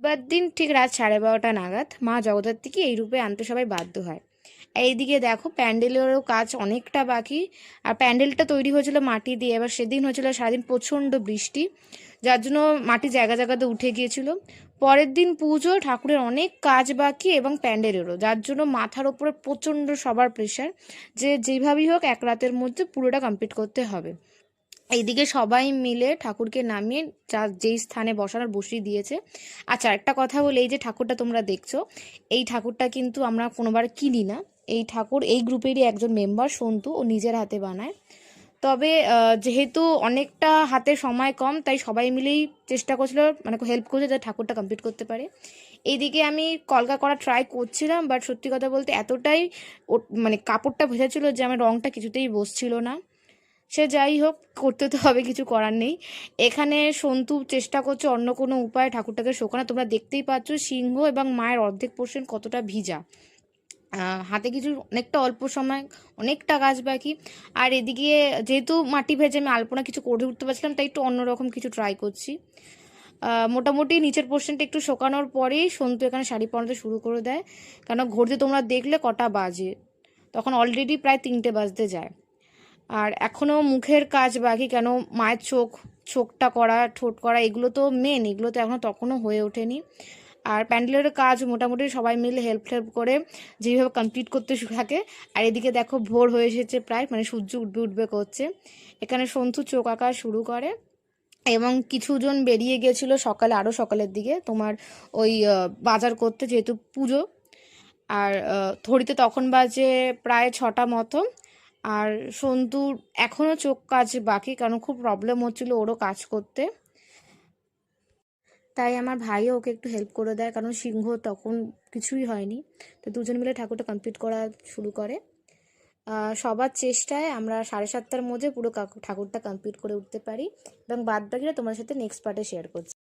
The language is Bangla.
বুধবার দিন ঠিক রাত 12:30 নাগাদ মা জগদ্ধাত্রীকে এই রূপে আনতে সবাই বাধ্য হয়। এইদিকে দেখো প্যান্ডেলেরও কাজ অনেকটা বাকি। আর প্যান্ডেলটা তৈরি হয়েছিল মাটি দিয়ে। এবার সেদিন হয়েছিল সারাদিন প্রচণ্ড বৃষ্টি, যার জন্য মাটি জায়গা জায়গাতে উঠে গিয়েছিল। পরের দিন পুজো, ঠাকুরের অনেক কাজ বাকি এবং প্যান্ডেলেরও, যার জন্য মাথার ওপরে প্রচণ্ড সবার প্রেশার যে যেভাবেই হোক এক রাতের মধ্যে পুরোটা কমপ্লিট করতে হবে। এইদিকে সবাই মিলে ঠাকুরকে নামিয়ে যেই স্থানে বসানোর বসিয়ে দিয়েছে। আচ্ছা, একটা কথা বলি, এই যে ঠাকুরটা তোমরা দেখছো, এই ঠাকুরটা কিন্তু আমরা কোনোবার কিনি না। এই ঠাকুর এই গ্রুপেরই একজন মেম্বার সন্তু, ও নিজের হাতে বানায়। তবে যেহেতু অনেকটা হাতে সময় কম, তাই সবাই মিলেই চেষ্টা করছিল, মানে হেল্প করছে যাতে ঠাকুরটা কমপ্লিট করতে পারে। এইদিকে আমি কলকা করা ট্রাই করছিলাম, বাট সত্যি কথা বলতে এতটাই মানে কাপড়টা ভেজা ছিল যে আমার রঙটা কিছুতেই বসছিল না। সে যাই হোক, করতে তো হবে, কিছু করার নেই। এখানে সন্তু চেষ্টা করছে অন্য কোনো উপায়ে ঠাকুরটাকে শোকানো। তোমরা দেখতেই পাচ্ছ সিংহ এবং মায়ের অর্ধেক পোর্শন কতটা ভিজা। হাতে কিছু অনেকটা অল্প সময়, অনেকটা কাজ বাকি। আর এদিকে যেহেতু মাটি ভেজে আমি আলপনা কিছু করে উঠতে পারছিলাম, তাই একটু অন্যরকম কিছু ট্রাই করছি। মোটামুটি নিচের পোর্শনটা একটু শোকানোর পরেই সন্তু এখানে শাড়ি পরাতে শুরু করে দেয়। কেন ঘড়িতে তোমরা দেখলে কটা বাজে, তখন অলরেডি প্রায় 3টে বাজতে যায়। আর এখনও মুখের কাজ বাকি, কেন মায়ের চোখটা করা, ঠোঁট করা, এগুলো তো মেন, এগুলো তো এখনও তখনও হয়ে ওঠেনি। আর প্যান্ডেলের কাজ মোটামুটি সবাই মিলে হেল্প করে যেভাবে কমপ্লিট করতে থাকে। আর এদিকে দেখো ভোর হয়ে এসেছে প্রায়, মানে সূর্য উঠবে উঠবে করছে। এখানে সন্তু চোখ আঁকা শুরু করে এবং কিছুজন বেরিয়ে গেছিল সকালে, আরও সকালের দিকে তোমার ওই বাজার করতে, যেহেতু পুজো। আর ঘড়িতে তখন বাজে প্রায় 6টা মতো। আর সন্তুর এখনও চোখ কাজ বাকি, কারণ খুব প্রবলেম হচ্ছিল ওরও কাজ করতে। তাই আমার ভাইও ওকে একটু হেল্প করে দেয়, কারণ সিংহ তখন কিছুই হয়নি। তো দুজন মিলে ঠাকুরটা কমপ্লিট করা শুরু করে। সবার চেষ্টায় আমরা 7:30টার মধ্যে পুরো ঠাকুরটা কমপ্লিট করে উঠতে পারি এবং বাদ বাকিটা তোমার সাথে নেক্সট পার্টে শেয়ার করছি।